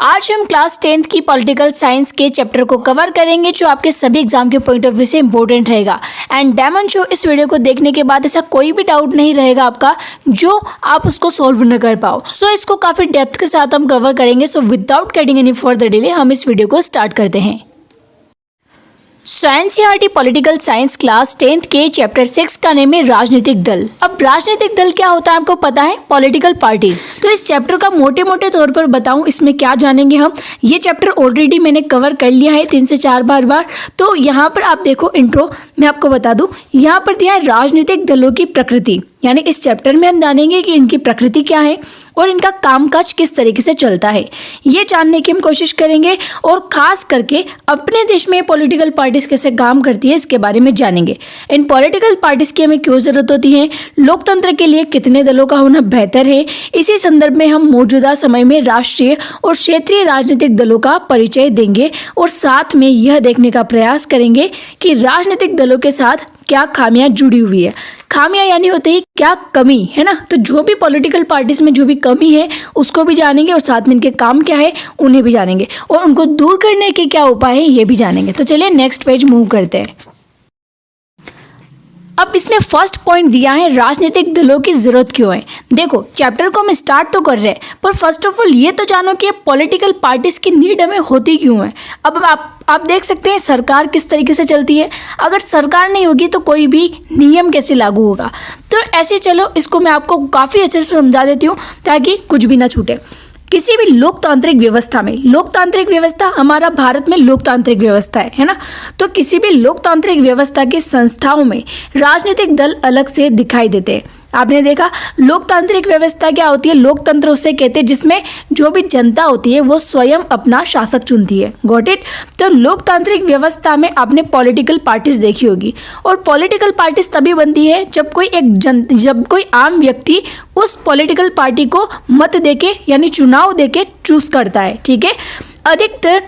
आज हम class 10th की पॉलिटिकल साइंस के चैप्टर को कवर करेंगे जो आपके सभी एग्जाम के पॉइंट ऑफ व्यू से इंपॉर्टेंट रहेगा। एंड डायमंड शो इस वीडियो को देखने के बाद ऐसा कोई भी डाउट नहीं रहेगा आपका जो आप उसको सॉल्व न कर पाओ। सो इसको काफ़ी डेप्थ के साथ हम कवर करेंगे। So without getting any further delay हम इस वीडियो को स्टार्ट करते हैं। NCERT political science class 10th के चैप्टर 6 का नेम है राजनीतिक दल। अब राजनीतिक दल क्या होता है आपको पता है? Political parties. तो इस चैप्टर का मोटे मोटे तौर पर बताऊं इसमें क्या जानेंगे हम। ये चैप्टर ऑलरेडी मैंने कवर कर लिया है 3 से 4 बार। तो यहाँ पर आप देखो इंट्रो मैं आपको बता दूं, यहाँ पर दिया है राजनीतिक दलों की प्रकृति। यानी इस चैप्टर में हम जानेंगे कि इनकी प्रकृति क्या है और इनका कामकाज किस तरीके से चलता है, ये जानने की हम कोशिश करेंगे। और खास करके अपने देश में पॉलिटिकल पार्टीज कैसे काम करती है इसके बारे में जानेंगे। इन पॉलिटिकल पार्टीज की हमें क्यों जरूरत होती है, लोकतंत्र के लिए कितने दलों का होना बेहतर है। इसी संदर्भ में हम मौजूदा समय में राष्ट्रीय और क्षेत्रीय राजनीतिक दलों का परिचय देंगे और साथ में यह देखने का प्रयास करेंगे कि राजनीतिक दलों के साथ क्या खामियां जुड़ी हुई है। खामियां यानी होते ही क्या कमी है ना। तो जो भी पॉलिटिकल पार्टीज में जो भी कमी है उसको भी जानेंगे और साथ में इनके काम क्या है उन्हें भी जानेंगे और उनको दूर करने के क्या उपाय है ये भी जानेंगे। तो चलिए नेक्स्ट पेज मूव करते हैं। अब इसमें फर्स्ट पॉइंट दिया है राजनीतिक दलों की जरूरत क्यों है। देखो चैप्टर को हम स्टार्ट तो कर रहे हैं पर फर्स्ट ऑफ ऑल ये तो जानो कि पॉलिटिकल पार्टीज की नीड हमें होती क्यों है। अब आप देख सकते हैं सरकार किस तरीके से चलती है। अगर सरकार नहीं होगी तो कोई भी नियम कैसे लागू होगा। तो ऐसे चलो इसको मैं आपको काफ़ी अच्छे से समझा देती हूँ ताकि कुछ भी ना छूटे। किसी भी लोकतांत्रिक व्यवस्था में, लोकतांत्रिक व्यवस्था हमारा भारत में लोकतांत्रिक व्यवस्था है ना। तो किसी भी लोकतांत्रिक व्यवस्था की संस्थाओं में राजनीतिक दल अलग से दिखाई देते हैं। आपने देखा लोकतांत्रिक व्यवस्था क्या होती है, लोकतंत्र उसे कहते हैं जिसमें जो भी जनता होती है वो स्वयं अपना शासक चुनती है। Got it. तो लोकतांत्रिक व्यवस्था में आपने पॉलिटिकल पार्टीज देखी होगी और पॉलिटिकल पार्टीज तभी बनती है जब कोई आम व्यक्ति उस पॉलिटिकल पार्टी को मत देके यानी चुनाव देके चूज करता है। ठीक है। अधिकतर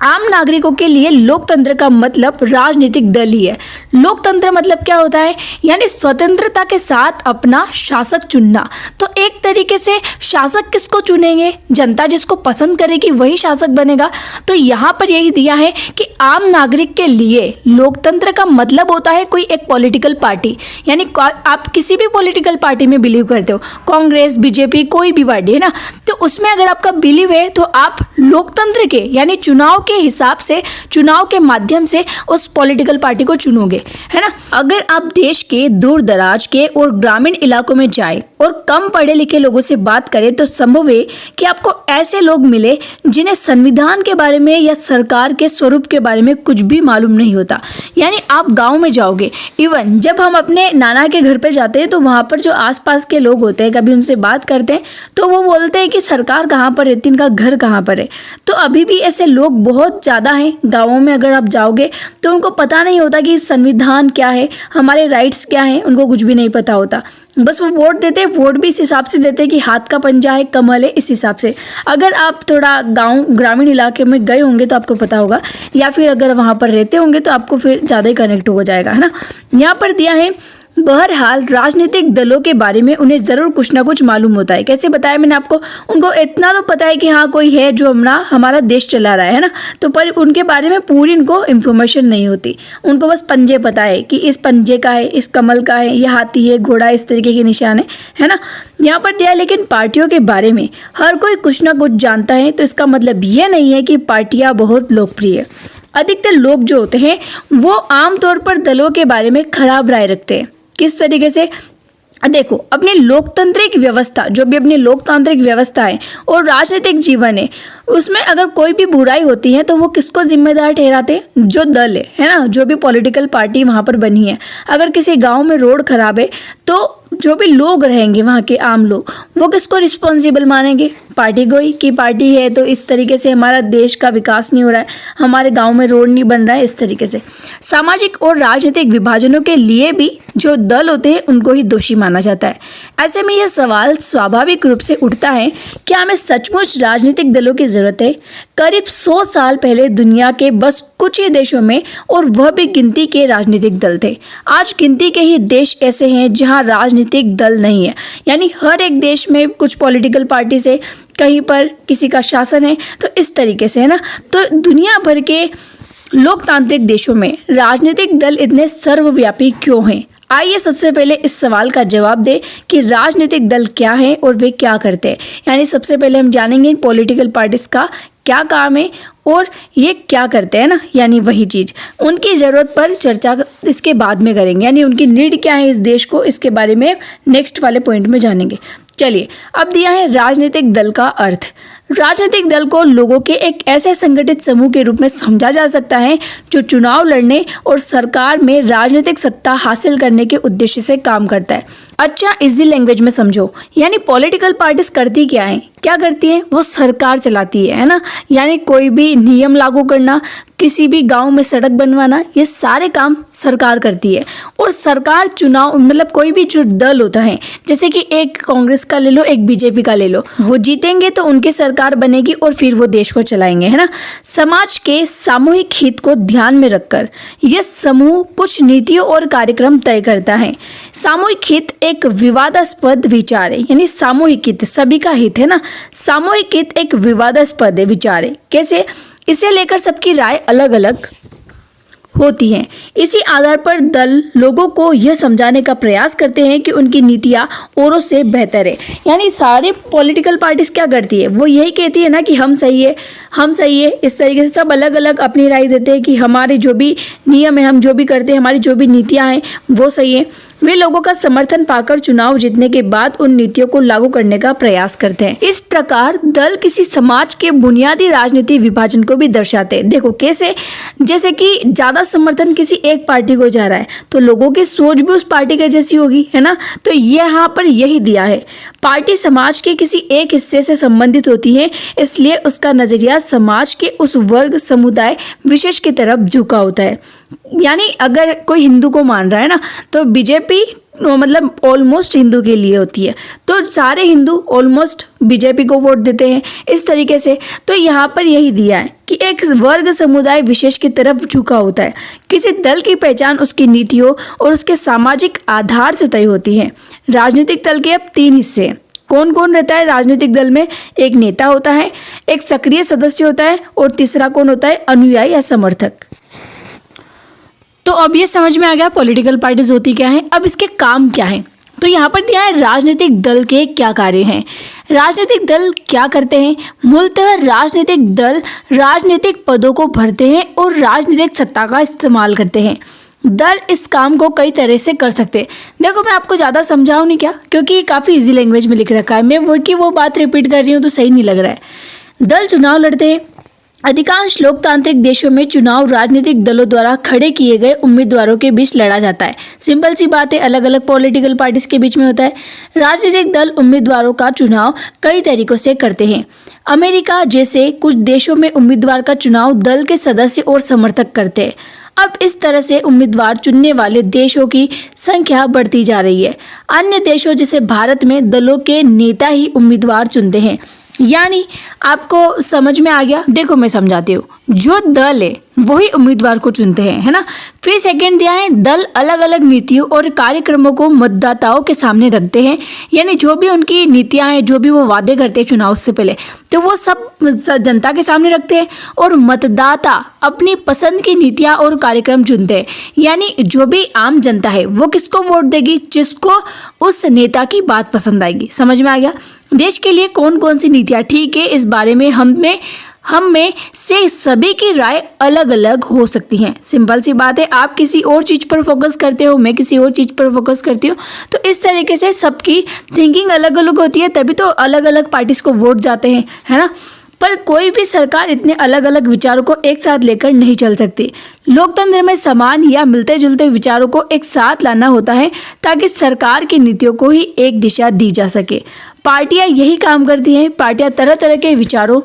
आम नागरिकों के लिए लोकतंत्र का मतलब राजनीतिक दल ही है। लोकतंत्र मतलब क्या होता है, यानी स्वतंत्रता के साथ अपना शासक चुनना। तो एक तरीके से शासक किसको चुनेंगे, जनता जिसको पसंद करेगी वही शासक बनेगा। तो यहाँ पर यही दिया है कि आम नागरिक के लिए लोकतंत्र का मतलब होता है कोई एक पॉलिटिकल पार्टी। यानी आप किसी भी पॉलिटिकल पार्टी में बिलीव करते हो, कांग्रेस, बीजेपी, कोई भी पार्टी है ना, तो उसमें अगर आपका बिलीव है तो आप लोकतंत्र के यानी चुनाव के हिसाब से, चुनाव के माध्यम से उस पॉलिटिकल पार्टी को चुनोगे, है ना। अगर आप देश के दूर दराज के और ग्रामीण इलाकों में जाए और कम पढ़े लिखे लोगों से बात करें तो संभव है कि आपको ऐसे लोग मिले जिन्हें संविधान के बारे में या सरकार के स्वरूप के बारे में कुछ भी मालूम नहीं होता। यानी आप गांव में जाओगे, इवन जब हम अपने नाना के घर पे जाते हैं तो वहाँ पर जो आसपास के लोग होते हैं कभी उनसे बात करते हैं तो वो बोलते हैं कि सरकार कहाँ पर रहती है, इनका घर कहाँ पर है। तो अभी भी ऐसे लोग बहुत ज़्यादा हैं गाँवों में। अगर आप जाओगे तो उनको पता नहीं होता कि संविधान क्या है, हमारे राइट्स क्या हैं, उनको कुछ भी नहीं पता होता। बस वो वोट देते हैं, वोट भी इस हिसाब से देते हैं कि हाथ का पंजा है, कमल है, इस हिसाब से। अगर आप थोड़ा गांव ग्रामीण इलाके में गए होंगे तो आपको पता होगा, या फिर अगर वहाँ पर रहते होंगे तो आपको फिर ज़्यादा ही कनेक्ट हो जाएगा, है ना। यहाँ पर दिया है बहरहाल राजनीतिक दलों के बारे में उन्हें ज़रूर कुछ ना कुछ मालूम होता है। कैसे बताया मैंने आपको, उनको इतना तो पता है कि हाँ कोई है जो हमारा देश चला रहा है ना। तो पर उनके बारे में पूरी इनको इन्फॉर्मेशन नहीं होती। उनको बस पंजे पता है कि इस पंजे का है, इस कमल का है, यह हाथी है, घोड़ा, इस तरीके के निशान है ना। यहाँ पर दिया लेकिन पार्टियों के बारे में हर कोई कुछ ना कुछ जानता है। तो इसका मतलब यह नहीं है कि पार्टियाँ बहुत लोकप्रिय है। अधिकतर लोग जो होते हैं वो आमतौर पर दलों के बारे में खराब राय रखते हैं। किस तरीके से, देखो अपनी लोकतांत्रिक व्यवस्था, जो भी अपनी लोकतांत्रिक व्यवस्था है और राजनीतिक जीवन है उसमें अगर कोई भी बुराई होती है तो वो किसको जिम्मेदार ठहराते हैं, जो दल है ना, जो भी पॉलिटिकल पार्टी वहाँ पर बनी है। अगर किसी गांव में रोड खराब है तो जो भी लोग रहेंगे वहाँ के आम लोग वो किसको रिस्पॉन्सिबल मानेंगे, पार्टी को ही, कि पार्टी है तो इस तरीके से हमारा देश का विकास नहीं हो रहा है, हमारे गांव में रोड नहीं बन रहा है, इस तरीके से। सामाजिक और राजनीतिक विभाजनों के लिए भी जो दल होते हैं उनको ही दोषी माना जाता है। ऐसे में यह सवाल स्वाभाविक रूप से उठता है, क्या हमें सचमुच राजनीतिक दलों की जरूरत है? करीब 100 साल पहले दुनिया के बस कुछ ही देशों में, और वह भी गिनती के राजनीतिक दल थे। आज गिनती के ही देश ऐसे हैं जहां राजनीतिक दल नहीं है। यानी हर एक देश में कुछ पॉलिटिकल पार्टीज है, कहीं पर किसी का शासन है, तो इस तरीके से, है ना। तो दुनिया भर के लोकतांत्रिक देशों में राजनीतिक दल इतने सर्वव्यापी क्यों हैं? आइए सबसे पहले इस सवाल का जवाब दें कि राजनीतिक दल क्या है और वे क्या करते हैं। यानी सबसे पहले हम जानेंगे पॉलिटिकल पार्टीज का क्या काम है और ये क्या करते हैं ना, यानी वही चीज़, उनकी ज़रूरत पर चर्चा इसके बाद में करेंगे, यानी उनकी नीड क्या है इस देश को, इसके बारे में नेक्स्ट वाले पॉइंट में जानेंगे। चलिए, अब दिया है राजनीतिक दल का अर्थ। राजनीतिक दल को लोगों के एक ऐसे संगठित समूह के रूप में समझा जा सकता है जो चुनाव लड़ने और सरकार में राजनीतिक सत्ता हासिल करने के उद्देश्य से काम करता है। अच्छा, इजी लैंग्वेज में समझो, यानी पॉलिटिकल पार्टीज करती क्या है, क्या करती है, वो सरकार चलाती है ना। यानी कोई भी नियम लागू करना, किसी भी गांव में सड़क बनवाना, ये सारे काम सरकार करती है। और सरकार चुनाव, मतलब कोई भी जो दल होता है, जैसे कि एक कांग्रेस का ले लो, एक बीजेपी का ले लो, वो जीतेंगे तो उनकी सरकार बनेगी और फिर वो देश को चलाएंगे, है ना। समाज के सामूहिक हित को ध्यान में रखकर यह समूह कुछ नीतियों और कार्यक्रम तय करता है। सामूहिक हित एक विवादास्पद विचार है, यानी सामूहिक हित सभी का हित है ना। सामूहिक हित एक विवादास्पद विचार है। कैसे? इसे लेकर सबकी राय अलग अलग होती हैं। इसी आधार पर दल लोगों को यह समझाने का प्रयास करते हैं कि उनकी नीतियां औरों से बेहतर है। यानी सारे पॉलिटिकल पार्टीज क्या करती है, वो यही कहती है ना कि हम सही है, हम सही है। इस तरीके से सब अलग अलग अपनी राय देते हैं कि हमारे जो भी नियम है, हम जो भी करते हैं, हमारी जो भी नीतियां हैं वो सही है। वे लोगों का समर्थन पाकर चुनाव जीतने के बाद उन नीतियों को लागू करने का प्रयास करते हैं। इस प्रकार दल किसी समाज के बुनियादी राजनीतिक विभाजन को भी दर्शाते हैं। देखो कैसे, जैसे कि ज्यादा समर्थन किसी एक पार्टी को जा रहा है तो लोगों की सोच भी उस पार्टी के जैसी होगी, है ना। तो यहाँ पर यही दिया है, पार्टी समाज के किसी एक हिस्से से संबंधित होती है, इसलिए उसका नजरिया समाज के उस वर्ग समुदाय विशेष की तरफ झुका होता है। यानी अगर कोई हिंदू को मान रहा है ना, तो बीजेपी मतलब ऑलमोस्ट हिंदू के लिए होती है, तो सारे हिंदू ऑलमोस्ट बीजेपी को वोट देते हैं, इस तरीके से। तो यहाँ पर यही दिया है कि एक वर्ग समुदाय विशेष की तरफ झुका होता है। किसी दल की पहचान उसकी नीतियों और उसके सामाजिक आधार से तय होती है। राजनीतिक दल के अब 3 हिस्से हैं। कौन कौन रहता है राजनीतिक दल में? एक नेता होता है, एक सक्रिय सदस्य होता है, और तीसरा कौन होता है? अनुयायी या समर्थक। तो अब ये समझ में आ गया पॉलिटिकल पार्टीज होती क्या है। अब इसके काम क्या है, तो यहाँ पर दिया है राजनीतिक दल के क्या कार्य हैं। राजनीतिक दल क्या करते हैं? मूलतः राजनीतिक दल राजनीतिक पदों को भरते हैं और राजनीतिक सत्ता का इस्तेमाल करते हैं। दल इस काम को कई तरह से कर सकते हैं। देखो, मैं आपको ज़्यादा समझाऊँ नहीं क्या, क्योंकि ये काफ़ी इजी लैंग्वेज में लिख रखा है। मैं वो बात रिपीट कर रही हूँ तो सही नहीं लग रहा है। दल चुनाव लड़ते हैं। अधिकांश लोकतांत्रिक देशों में चुनाव राजनीतिक दलों द्वारा खड़े किए गए उम्मीदवारों के बीच लड़ा जाता है। सिंपल सी बात है, अलग अलग पॉलिटिकल पार्टीज के बीच में होता है। राजनीतिक दल उम्मीदवारों का चुनाव कई तरीकों से करते हैं। अमेरिका जैसे कुछ देशों में उम्मीदवार का चुनाव दल के सदस्य और समर्थक करते हैं। अब इस तरह से उम्मीदवार चुनने वाले देशों की संख्या बढ़ती जा रही है। अन्य देशों जैसे भारत में दलों के नेता ही उम्मीदवार चुनते हैं। यानी आपको समझ में आ गया। देखो मैं समझाती हूँ, जो दल है वही उम्मीदवार को चुनते हैं, है ना। फिर सेकंड दिया है, दल अलग अलग नीतियों और कार्यक्रमों को मतदाताओं के सामने रखते हैं। यानी जो भी उनकी नीतियां हैं, जो भी वो वादे करते हैं चुनाव से पहले, तो वो सब जनता के सामने रखते हैं और मतदाता अपनी पसंद की नीतियां और कार्यक्रम चुनते हैं। यानी जो भी आम जनता है वो किसको वोट देगी? जिसको उस नेता की बात पसंद आएगी। समझ में आ गया। देश के लिए कौन कौन सी नीतियां ठीक है, इस बारे में हम में से सभी की राय अलग अलग हो सकती हैं। सिंपल सी बात है, आप किसी और चीज़ पर फोकस करते हो, मैं किसी और चीज़ पर फोकस करती हूँ, तो इस तरीके से सबकी थिंकिंग अलग अलग होती है, तभी तो अलग अलग पार्टीज को वोट जाते हैं, है ना। पर कोई भी सरकार इतने अलग अलग विचारों को एक साथ लेकर नहीं चल सकती। लोकतंत्र में समान या मिलते जुलते विचारों को एक साथ लाना होता है ताकि सरकार की नीतियों को ही एक दिशा दी जा सके। पार्टियां यही काम करती हैं। पार्टियां तरह तरह के विचारों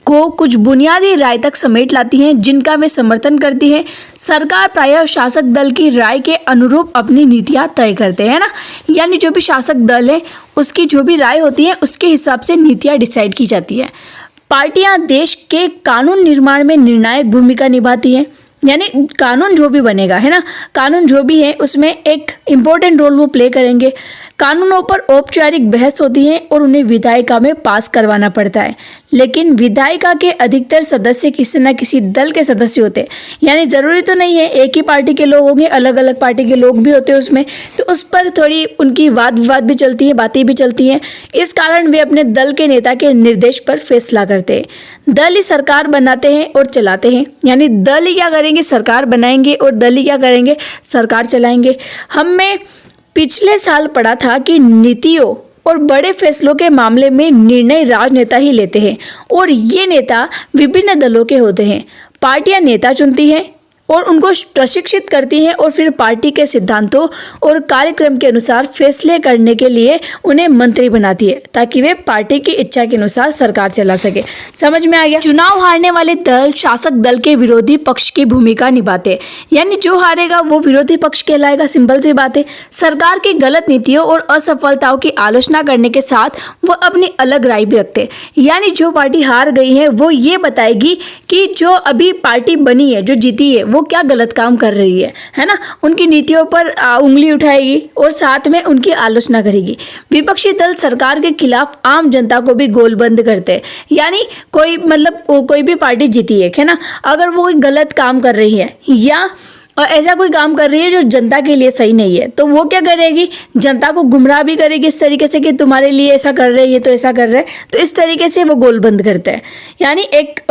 को कुछ बुनियादी राय तक समेट लाती हैं, जिनका वे समर्थन करती हैं। सरकार प्रायः शासक दल की राय के अनुरूप अपनी नीतियां तय करते हैं ना। यानी जो भी शासक दल है उसकी जो भी राय होती है उसके हिसाब से नीतियां डिसाइड की जाती है। पार्टियां देश के कानून निर्माण में निर्णायक भूमिका निभाती हैं। यानी कानून जो भी बनेगा, है ना, कानून जो भी है उसमें एक इम्पोर्टेंट रोल वो प्ले करेंगे। कानूनों पर औपचारिक बहस होती है और उन्हें विधायिका में पास करवाना पड़ता है। लेकिन विधायिका के अधिकतर सदस्य किसी न किसी दल के सदस्य होते हैं, यानी ज़रूरी तो नहीं है एक ही पार्टी के लोग होंगे, अलग अलग पार्टी के लोग भी होते हैं उसमें, तो उस पर थोड़ी उनकी वाद विवाद भी चलती है, बातें भी चलती हैं। इस कारण वे अपने दल के नेता के निर्देश पर फैसला करते हैं। दल ही सरकार बनाते हैं और चलाते हैं, यानी दल ही क्या करेंगे, सरकार बनाएंगे और दल ही क्या करेंगे, सरकार चलाएंगे। हमने पिछले साल पढ़ा था कि नीतियों और बड़े फैसलों के मामले में निर्णय राजनेता ही लेते हैं और ये नेता विभिन्न दलों के होते हैं। पार्टियां नेता चुनती हैं और उनको प्रशिक्षित करती हैं और फिर पार्टी के सिद्धांतों और कार्यक्रम के अनुसार फैसले करने के लिए उन्हें मंत्री बनाती है ताकि वे पार्टी की इच्छा के अनुसार सरकार चला सके। समझ में आ गया? चुनाव हारने वाले दल शासक दल के विरोधी पक्ष की भूमिका निभाते हैं, यानी जो हारेगा वो विरोधी पक्ष कहलाएगा। सिंपल सी बात है। सरकार की गलत नीतियों और असफलताओं की आलोचना करने के साथ वो अपनी अलग राय भी रखते हैं, यानी जो पार्टी हार गई है वो ये बताएगी कि जो अभी पार्टी बनी है, जो जीती है, वो क्या गलत काम कर रही है ना। उनकी नीतियों पर उंगली उठाएगी और साथ में उनकी आलोचना करेगी। विपक्षी दल सरकार के खिलाफ आम जनता को भी गोलबंद करते हैं, यानी कोई भी पार्टी जीती है ना, अगर वो कोई गलत काम कर रही है या ऐसा कोई काम कर रही है जो जनता के लिए सही नहीं है, तो वो क्या करेगी, जनता को गुमराह भी करेगी इस तरीके से कि तुम्हारे लिए ऐसा कर रहे हैं, ये तो ऐसा कर रहे हैं, तो इस तरीके से वो गोलबंद करते हैं, यानी एक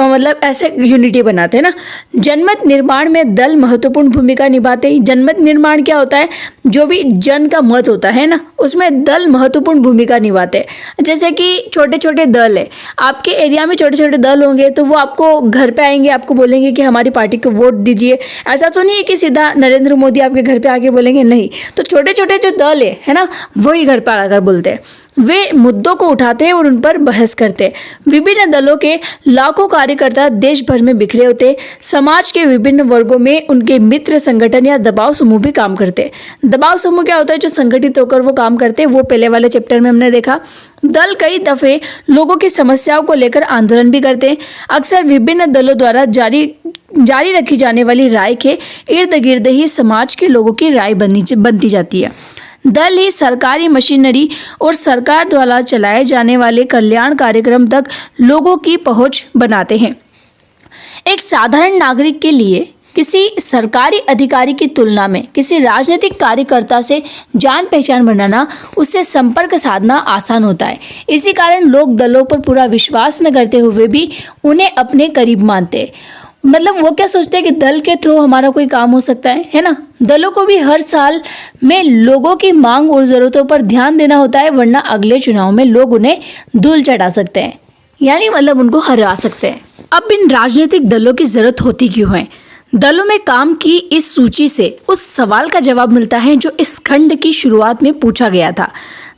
ऐसे यूनिटी बनाते हैं ना। जनमत निर्माण में दल महत्वपूर्ण भूमिका निभाते हैं। जनमत निर्माण क्या होता है, जो भी जन का मत होता है ना, उसमें दल महत्वपूर्ण भूमिका निभाते हैं। जैसे कि छोटे छोटे दल है, आपके एरिया में छोटे छोटे दल होंगे तो वो आपको घर पे आएंगे, आपको बोलेंगे कि हमारी पार्टी को वोट दीजिए। ऐसा तो नहीं है कि सीधा नरेंद्र मोदी आपके घर पे आके बोलेंगे, नहीं। तो छोटे छोटे जो दल है ना, वही घर पर आकर बोलते हैं। वे मुद्दों को उठाते हैं और उन पर बहस करते हैं। विभिन्न दलों के लाखों कार्यकर्ता देश भर में बिखरे होते हैं। समाज के विभिन्न वर्गों में उनके मित्र संगठन या दबाव समूह भी काम करते हैं। दबाव समूह क्या होता है, जो संगठित होकर वो काम करते हैं, वो पहले वाले चैप्टर में हमने देखा। दल कई दफे लोगों की समस्याओं को लेकर आंदोलन भी करते हैं। अक्सर विभिन्न दलों द्वारा जारी रखी जाने वाली राय के इर्द गिर्द ही समाज के लोगों की राय बनती जाती है। दल ही सरकारी मशीनरी और सरकार द्वारा चलाए जाने वाले कल्याण कार्यक्रम तक लोगों की पहुंच बनाते हैं। एक साधारण नागरिक के लिए किसी सरकारी अधिकारी की तुलना में किसी राजनीतिक कार्यकर्ता से जान पहचान बनाना, उससे संपर्क साधना आसान होता है। इसी कारण लोग दलों पर पूरा विश्वास न करते हुए भी उन्हें अपने करीब मानते हैं। वो क्या सोचते हैं कि दल के थ्रू हमारा कोई काम हो सकता है ना। दलों को भी हर साल में लोगों की मांग और ज़रूरतों पर ध्यान देना होता है, वरना अगले चुनाव में लोग उन्हें धूल चढ़ा सकते हैं, यानी उनको हरा सकते हैं। अब इन राजनीतिक दलों की ज़रूरत होती क्यों है? दलों में काम की इस सूची से उस सवाल का जवाब मिलता है जो इस खंड की शुरुआत में पूछा गया था।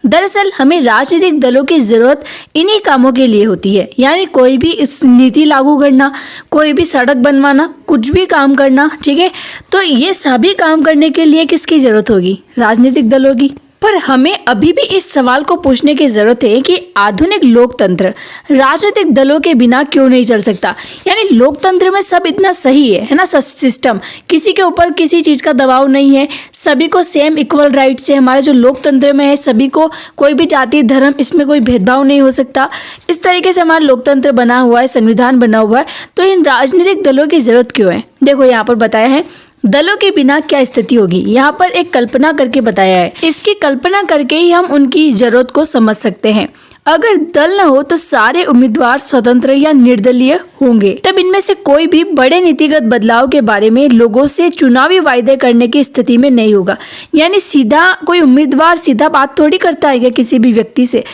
दरअसल हमें राजनीतिक दलों की जरूरत इन्हीं कामों के लिए होती है, यानी कोई भी इस नीति लागू करना, कोई भी सड़क बनवाना, कुछ भी काम करना, ठीक है। तो ये सभी काम करने के लिए किसकी जरूरत होगी? राजनीतिक दलों की। पर हमें अभी भी इस सवाल को पूछने की जरूरत है कि आधुनिक लोकतंत्र राजनीतिक दलों के बिना क्यों नहीं चल सकता। यानी लोकतंत्र में सब इतना सही है ना, सिस्टम, किसी के ऊपर किसी चीज़ का दबाव नहीं है, सभी को सेम इक्वल राइट्स है। हमारे जो लोकतंत्र में है, सभी को, कोई भी जाति धर्म इसमें कोई भेदभाव नहीं हो सकता। इस तरीके से हमारा लोकतंत्र बना हुआ है, संविधान बना हुआ है। तो इन राजनीतिक दलों की जरूरत क्यों है? देखो यहाँ पर बताया है दलों के बिना क्या स्थिति होगी। यहाँ पर एक कल्पना करके बताया है, इसकी कल्पना करके ही हम उनकी जरूरत को समझ सकते हैं। अगर दल न हो तो सारे उम्मीदवार स्वतंत्र या निर्दलीय होंगे, तब इनमें से कोई भी बड़े नीतिगत बदलाव के बारे में लोगों से चुनावी वायदे करने की स्थिति में नहीं होगा। यानी सीधा कोई उम्मीदवार सीधा बात थोड़ी करता है किसी भी व्यक्ति से।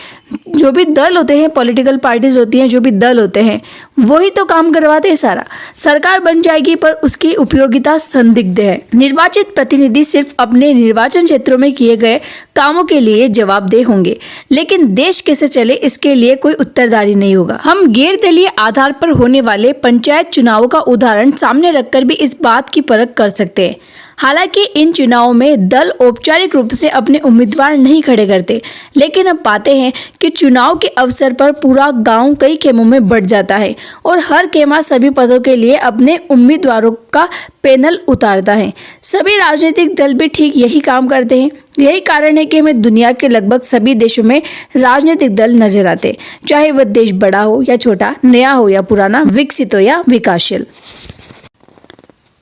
जो भी दल होते हैं, पॉलिटिकल पार्टीज होती हैं, जो भी दल होते हैं, वही तो काम करवाते हैं सारा। सरकार बन जाएगी पर उसकी उपयोगिता संदिग्ध है। निर्वाचित प्रतिनिधि सिर्फ अपने निर्वाचन क्षेत्रों में किए गए कामों के लिए जवाबदेह होंगे, लेकिन देश कैसे चले इसके लिए कोई उत्तरदारी नहीं होगा। हम गैर दलीय आधार पर होने वाले पंचायत चुनावों का उदाहरण सामने रखकर भी इस बात की परख कर सकते हैं। हालांकि इन चुनावों में दल औपचारिक रूप से अपने उम्मीदवार नहीं खड़े करते, लेकिन अब पाते हैं कि चुनाव के अवसर पर पूरा गांव कई खेमों में बंट जाता है और हर खेमा सभी पदों के लिए अपने उम्मीदवारों का पैनल उतारता है। सभी राजनीतिक दल भी ठीक यही काम करते हैं। यही कारण है कि हमें दुनिया के लगभग सभी देशों में राजनीतिक दल नजर आते, चाहे वह देश बड़ा हो या छोटा, नया हो या पुराना, विकसित हो या विकासशील।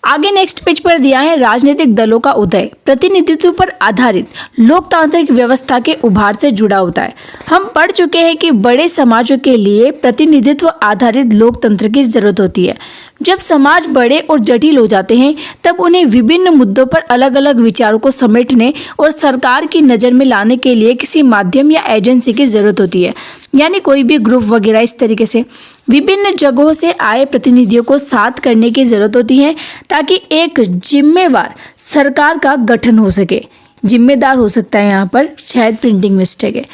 आगे नेक्स्ट पेज पर दिया है राजनीतिक दलों का उदय प्रतिनिधित्व पर आधारित लोकतांत्रिक व्यवस्था के उभार से जुड़ा होता है। हम पढ़ चुके हैं कि बड़े समाजों के लिए प्रतिनिधित्व आधारित लोकतंत्र की जरूरत होती है। जब समाज बड़े और जटिल हो जाते हैं तब उन्हें विभिन्न मुद्दों पर अलग अलग विचारों को समेटने और सरकार की नज़र में लाने के लिए किसी माध्यम या एजेंसी की जरूरत होती है, यानी कोई भी ग्रुप वगैरह। इस तरीके से विभिन्न जगहों से आए प्रतिनिधियों को साथ करने की जरूरत होती है ताकि एक जिम्मेवार सरकार का गठन हो सके। जिम्मेदार हो सकता है, यहाँ पर शायद प्रिंटिंग मिस्टेक है।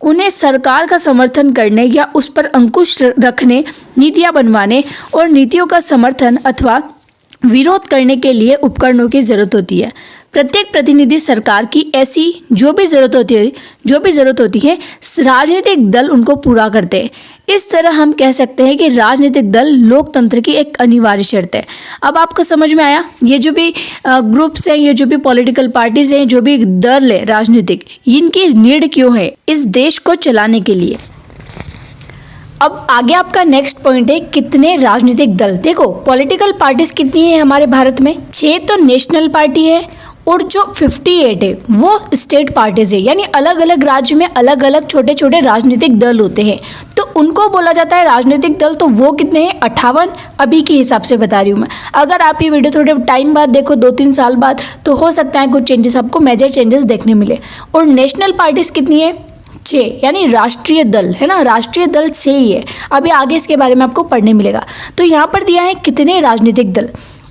उन्हें सरकार का समर्थन करने या उस पर अंकुश रखने, नीतियां बनवाने और नीतियों का समर्थन अथवा विरोध करने के लिए उपकरणों की जरूरत होती है। प्रत्येक प्रतिनिधि सरकार की ऐसी जो भी जरूरत होती है राजनीतिक दल उनको पूरा करते हैं। इस तरह हम कह सकते हैं कि राजनीतिक दल लोकतंत्र की एक अनिवार्य शर्त है। अब आपको समझ में आया, ये जो भी ग्रुप्स हैं, ये जो भी पॉलिटिकल पार्टीज हैं, जो भी दल है राजनीतिक, इनकी नीड क्यों है इस देश को चलाने के लिए। अब आगे आपका नेक्स्ट पॉइंट है कितने राजनीतिक दल। देखो पॉलिटिकल पार्टीज कितनी है हमारे भारत में, 6 तो नेशनल पार्टी है और जो 58 है वो स्टेट पार्टीज है, यानी अलग अलग राज्य में अलग अलग छोटे छोटे राजनीतिक दल होते हैं, तो उनको बोला जाता है राजनीतिक दल। तो वो कितने हैं, 58 अभी के हिसाब से बता रही हूँ मैं। अगर आप ये वीडियो थोड़े टाइम बाद देखो, 2-3 साल बाद, तो हो सकता है कुछ चेंजेस, आपको मेजर चेंजेस देखने मिले। और नेशनल पार्टीज कितनी है, 6, यानी राष्ट्रीय दल है ना, राष्ट्रीय दल 6 ही है। अभी आगे इसके बारे में आपको पढ़ने मिलेगा। तो यहाँ पर दिया है कितने राजनीतिक दल।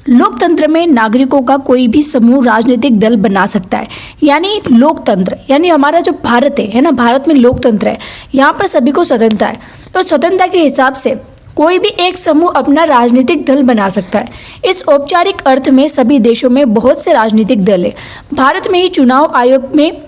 लोकतंत्र में नागरिकों का कोई भी समूह राजनीतिक दल बना सकता है, यानी लोकतंत्र, यानी हमारा जो भारत है ना, भारत में लोकतंत्र है, यहाँ पर सभी को स्वतंत्रता है। तो स्वतंत्रता के हिसाब से कोई भी एक समूह अपना राजनीतिक दल बना सकता है। इस औपचारिक अर्थ में सभी देशों में बहुत से राजनीतिक दल है। भारत में ही चुनाव आयोग में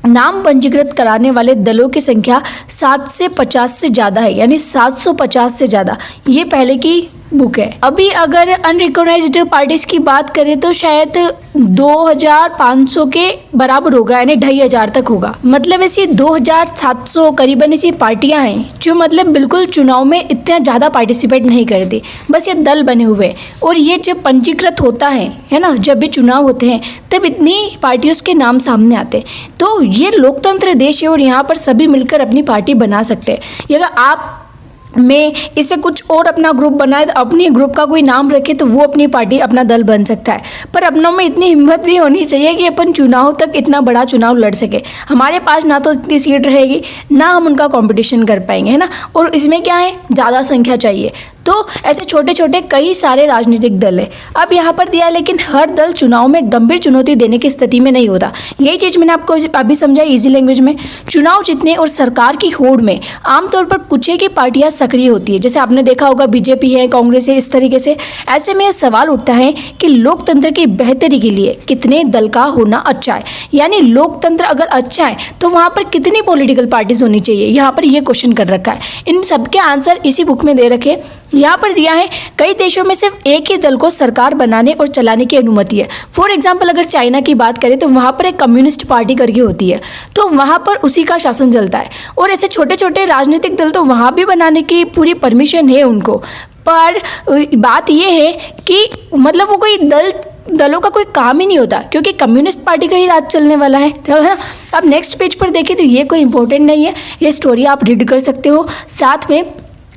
नाम पंजीकृत कराने वाले दलों की संख्या 7 से 50 से ज़्यादा है, यानी 750 से ज़्यादा। ये पहले की बुक है। अभी अगर अनरिकॉग्नाइज्ड पार्टीज की बात करें तो शायद 2500 के बराबर होगा, यानी 2500 तक होगा। मतलब ऐसी 2700 करीबन ऐसी पार्टियां हैं जो मतलब बिल्कुल चुनाव में इतना ज़्यादा पार्टिसिपेट नहीं करती, बस ये दल बने हुए हैं। और ये जब पंजीकृत होता है ना, जब भी चुनाव होते हैं तब इतनी पार्टियों के नाम सामने आते हैं। तो ये लोकतंत्र देश है और यहाँ पर सभी मिलकर अपनी पार्टी बना सकते हैं। अगर आप में इसे कुछ और अपना ग्रुप बनाए, तो अपने ग्रुप का कोई नाम रखे, तो वो अपनी पार्टी अपना दल बन सकता है। पर अपनों में इतनी हिम्मत भी होनी चाहिए कि अपन चुनाव तक इतना बड़ा चुनाव लड़ सके। हमारे पास ना तो इतनी सीट रहेगी, ना हम उनका कंपटीशन कर पाएंगे, है ना। और इसमें क्या है, ज़्यादा संख्या चाहिए। तो ऐसे छोटे छोटे कई सारे राजनीतिक दल है। अब यहाँ पर दिया है, लेकिन हर दल चुनाव में गंभीर चुनौती देने की स्थिति में नहीं होता। यही चीज़ मैंने आपको अभी समझाई इजी लैंग्वेज में। चुनाव जीतने और सरकार की होड़ में आमतौर पर कुछ ही की पार्टियां सक्रिय होती है, जैसे आपने देखा होगा बीजेपी है, कांग्रेस है, इस तरीके से। ऐसे में सवाल उठता है कि लोकतंत्र की बेहतरी के लिए कितने दल का होना अच्छा है, यानी लोकतंत्र अगर अच्छा है तो वहाँ पर कितनी पॉलिटिकल पार्टीज होनी चाहिए। यहाँ पर ये क्वेश्चन कर रखा है। इन सबके आंसर इसी बुक में दे रखे। यहाँ पर दिया है कई देशों में सिर्फ एक ही दल को सरकार बनाने और चलाने की अनुमति है। फॉर एग्जाम्पल अगर चाइना की बात करें तो वहाँ पर एक कम्युनिस्ट पार्टी करके होती है, तो वहाँ पर उसी का शासन चलता है। और ऐसे छोटे छोटे राजनीतिक दल तो वहाँ भी बनाने की पूरी परमिशन है उनको। पर बात ये है कि मतलब वो कोई दलों का कोई काम ही नहीं होता, क्योंकि कम्युनिस्ट पार्टी का ही राज चलने वाला है, तो है। अब नेक्स्ट पेज पर देखें तो ये कोई इंपॉर्टेंट नहीं है, ये स्टोरी आप रीड कर सकते हो। साथ में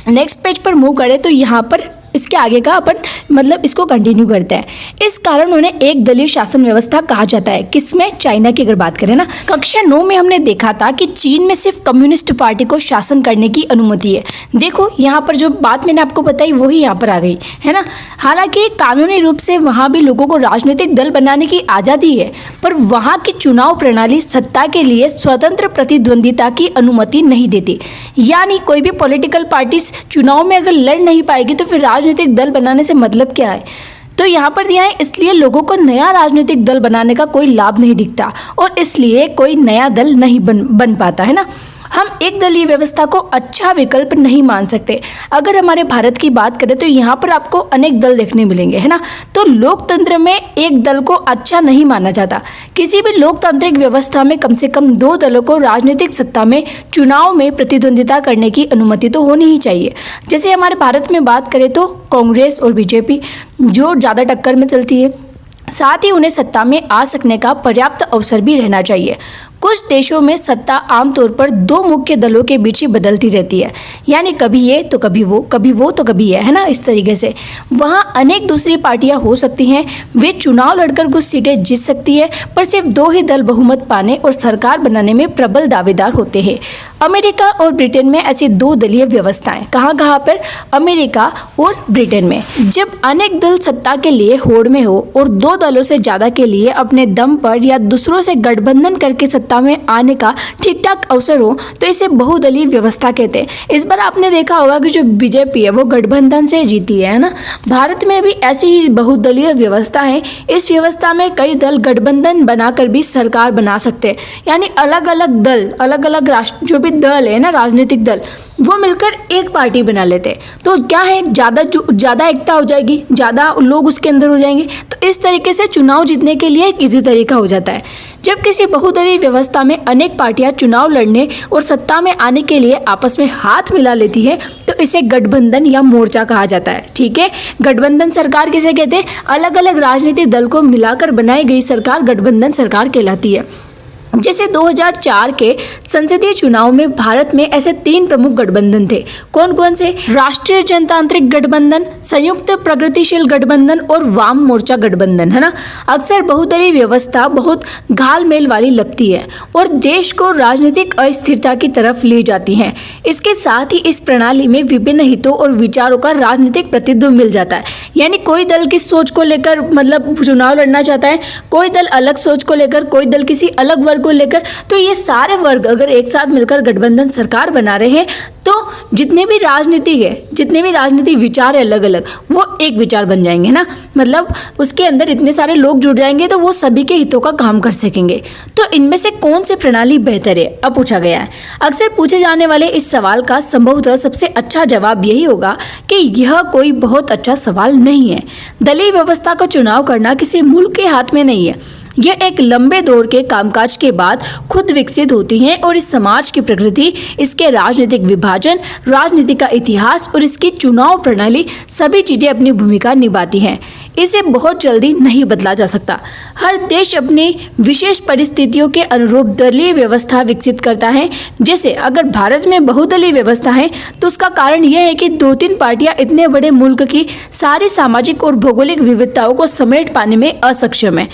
नेक्स्ट पेज पर मूव करें तो यहाँ पर इसके आगे का अपन मतलब इसको कंटिन्यू करते हैं। इस कारण उन्हें एक दलीय शासन व्यवस्था कहा जाता है। किसमें, चाइना की अगर बात करें ना। कक्षा 9 में हमने देखा था कि चीन में सिर्फ कम्युनिस्ट पार्टी को शासन करने की अनुमति है। देखो यहाँ पर जो बात मैंने आपको बताई वही यहाँ पर आ गई, है ना। हालांकि कानूनी रूप से वहाँ भी लोगों को राजनीतिक दल बनाने की आज़ादी है, पर वहाँ की चुनाव प्रणाली सत्ता के लिए स्वतंत्र प्रतिद्वंदिता की अनुमति नहीं देती। यानी कोई भी पॉलिटिकल पार्टी चुनाव में अगर लड़ नहीं पाएगी तो फिर राजनीतिक दल बनाने से मतलब क्या है। तो यहाँ पर दिया है, इसलिए लोगों को नया राजनीतिक दल बनाने का कोई लाभ नहीं दिखता और इसलिए कोई नया दल नहीं बन पाता है ना। हम एक दलीय व्यवस्था को अच्छा विकल्प नहीं मान सकते। अगर हमारे भारत की बात करें तो यहाँ पर आपको अनेक दल देखने मिलेंगे, है ना। तो लोकतंत्र में एक दल को अच्छा नहीं माना जाता। किसी भी लोकतांत्रिक व्यवस्था में कम से कम 2 दलों को राजनीतिक सत्ता में चुनाव में प्रतिद्वंदिता करने की अनुमति तो होनी ही चाहिए। जैसे हमारे भारत में बात करें तो कांग्रेस और बीजेपी जो ज़्यादा टक्कर में चलती है, साथ ही उन्हें सत्ता में आ सकने का पर्याप्त अवसर भी रहना चाहिए। कुछ देशों में सत्ता आमतौर पर 2 मुख्य दलों के बीच ही बदलती रहती है, यानी कभी ये तो कभी वो तो कभी ये, है ना। इस तरीके से वहाँ अनेक दूसरी पार्टियां हो सकती हैं, वे चुनाव लड़कर कुछ सीटें जीत सकती है, पर सिर्फ 2 ही दल बहुमत पाने और सरकार बनाने में प्रबल दावेदार होते हैं। अमेरिका और ब्रिटेन में ऐसी 2 दलीय व्यवस्थाएं, कहाँ पर, अमेरिका और ब्रिटेन में। जब अनेक दल सत्ता के लिए होड़ में हो और 2 दलों से ज़्यादा के लिए अपने दम पर या दूसरों से गठबंधन करके सत्ता में आने का ठीक ठाक अवसर हो, तो इसे बहुदलीय व्यवस्था कहते हैं। इस बार आपने देखा होगा कि जो बीजेपी है वो गठबंधन से जीती है ना। भारत में भी ऐसी ही बहुदलीय व्यवस्था है। इस व्यवस्था में कई दल गठबंधन बनाकर भी सरकार बना सकते हैं, यानी अलग अलग दल, अलग अलग राष्ट्र जो भी दल है ना, राजनीतिक दल, वो मिलकर एक पार्टी बना लेते हैं। तो क्या है, ज़्यादा एकता हो जाएगी, ज़्यादा लोग उसके अंदर हो जाएंगे। तो इस तरीके से चुनाव जीतने के लिए एक ईजी तरीका हो जाता है। जब किसी बहुदलीय व्यवस्था में अनेक पार्टियां चुनाव लड़ने और सत्ता में आने के लिए आपस में हाथ मिला लेती है, तो इसे गठबंधन या मोर्चा कहा जाता है। ठीक है, गठबंधन सरकार किसे कहते हैं? अलग अलग राजनीतिक दल को मिलाकर बनाई गई सरकार गठबंधन सरकार कहलाती है। जैसे 2004 के संसदीय चुनाव में भारत में ऐसे 3 प्रमुख गठबंधन थे। कौन कौन से? राष्ट्रीय जनतांत्रिक गठबंधन, संयुक्त प्रगतिशील गठबंधन और वाम मोर्चा गठबंधन, है ना। अक्सर बहुदलीय व्यवस्था बहुत घालमेल वाली लगती है और देश को राजनीतिक अस्थिरता की तरफ ले जाती है। इसके साथ ही इस प्रणाली में विभिन्न हितों और विचारों का राजनीतिक प्रतिनिधित्व मिल जाता है, यानी कोई दल किस सोच को लेकर मतलब चुनाव लड़ना चाहता है, कोई दल अलग सोच को लेकर, कोई दल किसी अलग वर्ग को लेकर। तो ये सारे वर्ग अगर एक साथ मिलकर गठबंधन सरकार बना रहे हैं, तो जितने भी राजनीतिक विचार है अलग अलग, वो एक विचार बन जाएंगे ना। मतलब उसके अंदर इतने सारे लोग जुड़ जाएंगे तो वो सभी के हितों का काम कर सकेंगे। तो इनमें से कौन सी प्रणाली बेहतर है, अब पूछा गया है। अक्सर पूछे जाने वाले इस सवाल का संभवतः सबसे अच्छा जवाब यही होगा कि यह कोई बहुत अच्छा सवाल नहीं है। दलीय व्यवस्था का चुनाव करना किसी मुल्क के हाथ में नहीं है। यह एक लंबे दौर के कामकाज के बाद खुद विकसित होती हैं और इस समाज की प्रकृति, इसके राजनीतिक विभाजन, राजनीति का इतिहास और इसकी चुनाव प्रणाली सभी चीज़ें अपनी भूमिका निभाती हैं। इसे बहुत जल्दी नहीं बदला जा सकता। हर देश अपनी विशेष परिस्थितियों के अनुरूप दलीय व्यवस्था विकसित करता है। जैसे अगर भारत में बहुदलीय व्यवस्था है तो उसका कारण यह है कि 2-3 पार्टियां इतने बड़े मुल्क की सारी सामाजिक और भौगोलिक विविधताओं को समेट पाने में असक्षम है।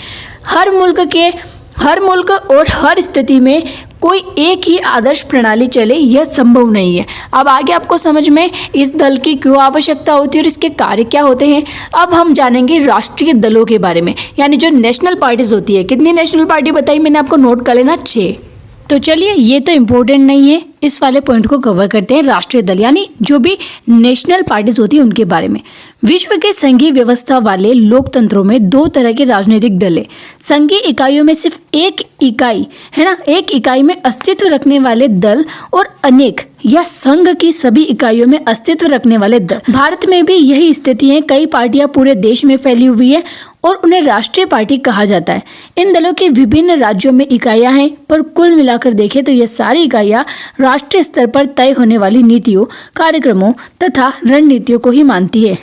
हर मुल्क और हर स्थिति में कोई एक ही आदर्श प्रणाली चले, यह संभव नहीं है। अब आगे आपको समझ में इस दल की क्यों आवश्यकता होती है और इसके कार्य क्या होते हैं। अब हम जानेंगे राष्ट्रीय दलों के बारे में, यानी जो नेशनल पार्टीज होती है। कितनी नेशनल पार्टी बताई मैंने आपको, नोट कर लेना, 6। तो चलिए, ये तो इम्पोर्टेंट नहीं है, इस वाले पॉइंट को कवर करते हैं। राष्ट्रीय दल यानी जो भी नेशनल पार्टीज होती है उनके बारे में। विश्व के संघीय व्यवस्था वाले लोकतंत्रों में 2 तरह के राजनीतिक दल है। संघीय इकाइयों में सिर्फ एक इकाई, है ना, एक इकाई में अस्तित्व रखने वाले दल और अनेक या संघ की सभी इकाइयों में अस्तित्व रखने वाले दल। भारत में भी यही स्थिति है। कई पार्टियां पूरे देश में फैली हुई है और उन्हें राष्ट्रीय पार्टी कहा जाता है। इन दलों के विभिन्न राज्यों में इकाइयां हैं, पर कुल मिलाकर देखें तो ये सारी इकाइयां राष्ट्रीय स्तर पर तय होने वाली नीतियों, कार्यक्रमों तथा रणनीतियों को ही मानती है।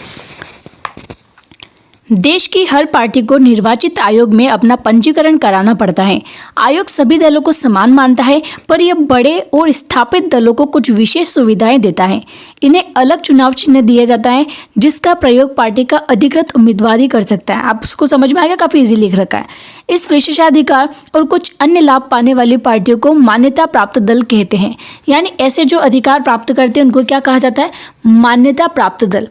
देश की हर पार्टी को निर्वाचित आयोग में अपना पंजीकरण कराना पड़ता है। आयोग सभी दलों को समान मानता है, पर यह बड़े और स्थापित दलों को कुछ विशेष सुविधाएं देता है। इन्हें अलग चुनाव चिन्ह दिया जाता है, जिसका प्रयोग पार्टी का अधिकृत उम्मीदवार ही कर सकता है। आप उसको समझ में आएगा, काफी इजी लिख रखा है। इस विशेषाधिकार और कुछ अन्य लाभ पाने वाली पार्टियों को मान्यता प्राप्त दल कहते हैं। यानी ऐसे जो अधिकार प्राप्त करते हैं उनको क्या कहा जाता है? मान्यता प्राप्त दल।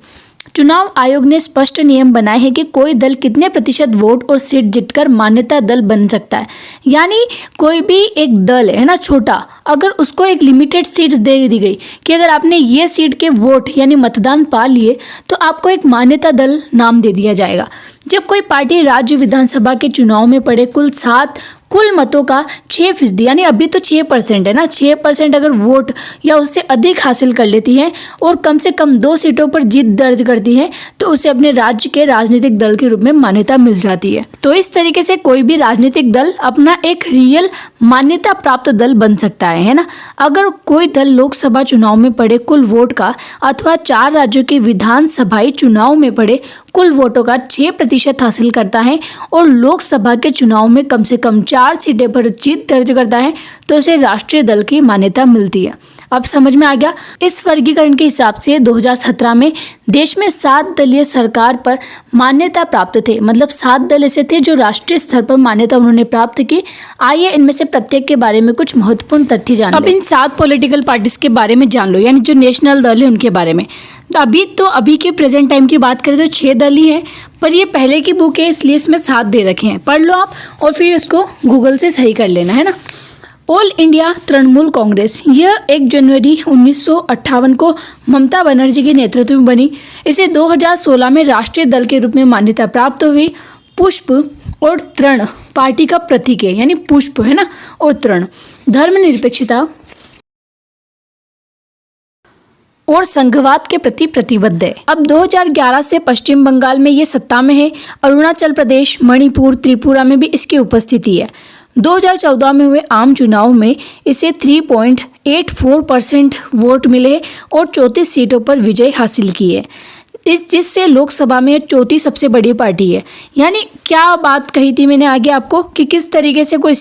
चुनाव आयोग ने स्पष्ट नियम बनाए हैं कि कोई दल कितने प्रतिशत वोट और सीट जीतकर मान्यता दल बन सकता है। यानी कोई भी एक दल है ना, छोटा, अगर उसको एक लिमिटेड सीट्स दे दी गई कि अगर आपने ये सीट के वोट यानी मतदान पा लिए तो आपको एक मान्यता दल नाम दे दिया जाएगा। जब कोई पार्टी राज्य विधानसभा के चुनाव में पड़े कुल मतों का 6% यानी अभी तो 6% है ना, 6% अगर वोट या उससे अधिक हासिल कर लेती है और कम से कम 2 सीटों पर जीत दर्ज करती है तो उसे अपने राज्य के राजनीतिक दल के रूप में मान्यता मिल जाती है। तो इस तरीके से कोई भी राजनीतिक दल अपना एक रियल मान्यता प्राप्त दल बन सकता है ना। अगर कोई दल लोकसभा चुनाव में पड़े कुल वोट का अथवा 4 राज्यों के विधानसभाई चुनाव में पड़े कुल वोटों का 6% हासिल करता है और लोकसभा के चुनाव में कम से कम 4 सीटें पर जीत दर्ज करता है तो उसे राष्ट्रीय दल की मान्यता मिलती है। अब समझ में आ गया। इस वर्गीकरण के हिसाब से 2017 में देश में 7 दलीय सरकार पर मान्यता प्राप्त थे, मतलब 7 दल ऐसे थे जो राष्ट्रीय स्तर पर मान्यता उन्होंने प्राप्त की। आइए इनमें से प्रत्येक के बारे में कुछ महत्वपूर्ण तथ्य जान लें। अब इन 7 पॉलिटिकल पार्टीज के बारे में जान लो, यानी जो नेशनल दल है उनके बारे में। अभी के प्रेजेंट टाइम की बात करें तो 6 दल ही हैं, पर ये पहले की बुक है इसलिए इसमें 7 दे रखे हैं। पढ़ लो आप और फिर इसको गूगल से सही कर लेना, है ना। ऑल इंडिया तृणमूल कांग्रेस, यह 1 जनवरी 1958 को ममता बनर्जी के नेतृत्व में बनी। इसे 2016 में राष्ट्रीय दल के रूप में मान्यता प्राप्त हुई। पुष्प और तृण पार्टी का प्रतीक है, यानी पुष्प है ना और तृण धर्मनिरपेक्षता और संघवाद के प्रति प्रतिबद्ध है। अब 2011 से पश्चिम बंगाल में ये सत्ता में है। अरुणाचल प्रदेश, मणिपुर, त्रिपुरा में भी इसकी उपस्थिति है। 2014 में हुए आम चुनाव में इसे 3.84% वोट मिले और 34 सीटों पर विजय हासिल की है। जिससे लोकसभा में चौथी सबसे बड़ी पार्टी है। यानी क्या बात कही थी मैंने आगे आपको कि किस तरीके से कोई